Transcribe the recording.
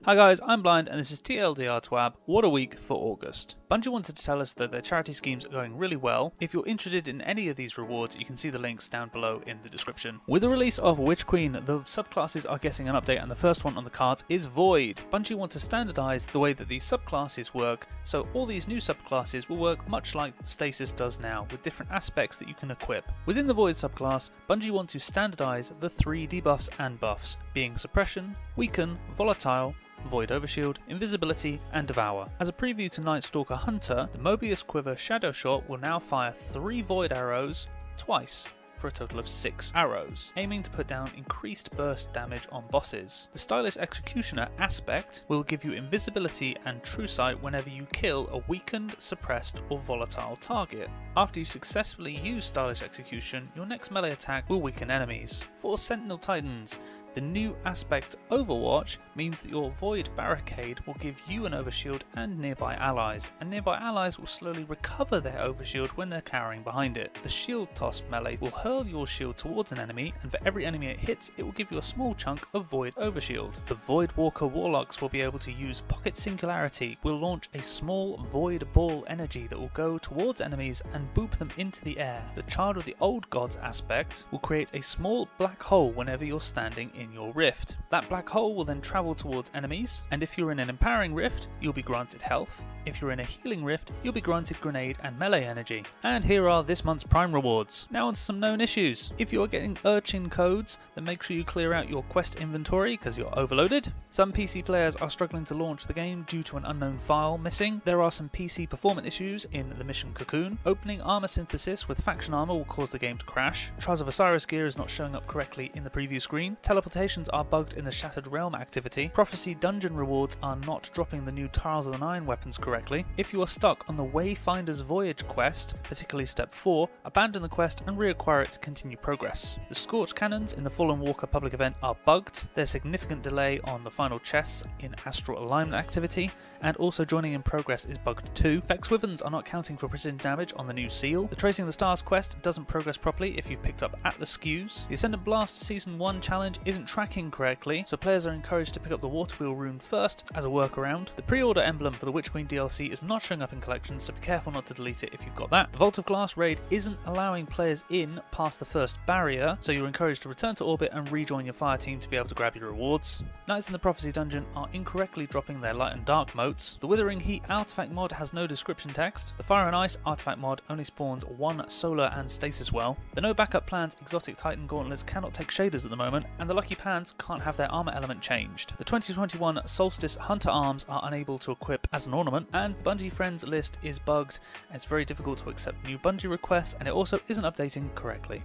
Hi guys, I'm Blind and this is TLDR TWAB, what a week for August. Bungie wanted to tell us that their charity schemes are going really well. If you're interested in any of these rewards, you can see the links down below in the description. With the release of Witch Queen, the subclasses are getting an update and the first one on the cards is Void. Bungie want to standardise the way that these subclasses work, so all these new subclasses will work much like Stasis does now, with different aspects that you can equip. Within the Void subclass, Bungie want to standardise the 3 debuffs and buffs, being Suppression, Weaken, Volatile, Void Overshield, Invisibility, and Devour. As a preview to Night Stalker Hunter, the Mobius Quiver Shadow Shot will now fire 3 Void arrows twice, for a total of 6 arrows, aiming to put down increased burst damage on bosses. The Stylish Executioner aspect will give you invisibility and true sight whenever you kill a weakened, suppressed, or volatile target. After you successfully use Stylish Execution, your next melee attack will weaken enemies. For Sentinel Titans, the new aspect Overwatch means that your Void Barricade will give you an overshield and nearby allies, and nearby allies will slowly recover their overshield when they're cowering behind it. The Shield Toss melee will hurl your shield towards an enemy, and for every enemy it hits, it will give you a small chunk of Void Overshield. The Void Walker Warlocks will be able to use Pocket Singularity, will launch a small Void Ball energy that will go towards enemies and boop them into the air. The Child of the Old Gods aspect will create a small black hole whenever you're standing in your rift. That black hole will then travel towards enemies, and if you're in an empowering rift, you'll be granted health. If you're in a healing rift, you'll be granted grenade and melee energy. And here are this month's Prime rewards. Now onto some known issues. If you are getting Urchin codes, then make sure you clear out your quest inventory because you're overloaded. Some PC players are struggling to launch the game due to an unknown file missing. There are some PC performance issues in the mission Cocoon. Opening armor synthesis with faction armor will cause the game to crash. Trials of Osiris gear is not showing up correctly in the preview screen. Teleportations are bugged in the Shattered Realm activity. Prophecy dungeon rewards are not dropping the new Trials of the Nine weapons correctly. If you are stuck on the Wayfinder's Voyage quest, particularly step 4, abandon the quest and reacquire it to continue progress. The Scorch Cannons in the Fallen Walker public event are bugged. There's significant delay on the final chests in Astral Alignment activity, and also joining in progress is bugged too. Vex Wyverns are not counting for precision damage on the new seal. The Tracing the Stars quest doesn't progress properly if you've picked up Atlas SKUs. The Ascendant Blast Season 1 challenge isn't tracking correctly, so players are encouraged to pick up the Waterwheel rune first as a workaround. The pre-order emblem for the Witch Queen DLC is not showing up in collections, so be careful not to delete it if you've got that. The Vault of Glass raid isn't allowing players in past the first barrier, so you're encouraged to return to orbit and rejoin your fire team to be able to grab your rewards. Knights in the Prophecy dungeon are incorrectly dropping their light and dark motes. The Withering Heat artifact mod has no description text. The Fire and Ice artifact mod only spawns 1 solar and stasis well. The No Backup Plans exotic Titan gauntlets cannot take shaders at the moment, and the Lucky Pants can't have their armor element changed. The 2021 Solstice Hunter arms are unable to equip as an ornament, and the Bungie Friends list is bugged, and it's very difficult to accept new Bungie requests, and it also isn't updating correctly.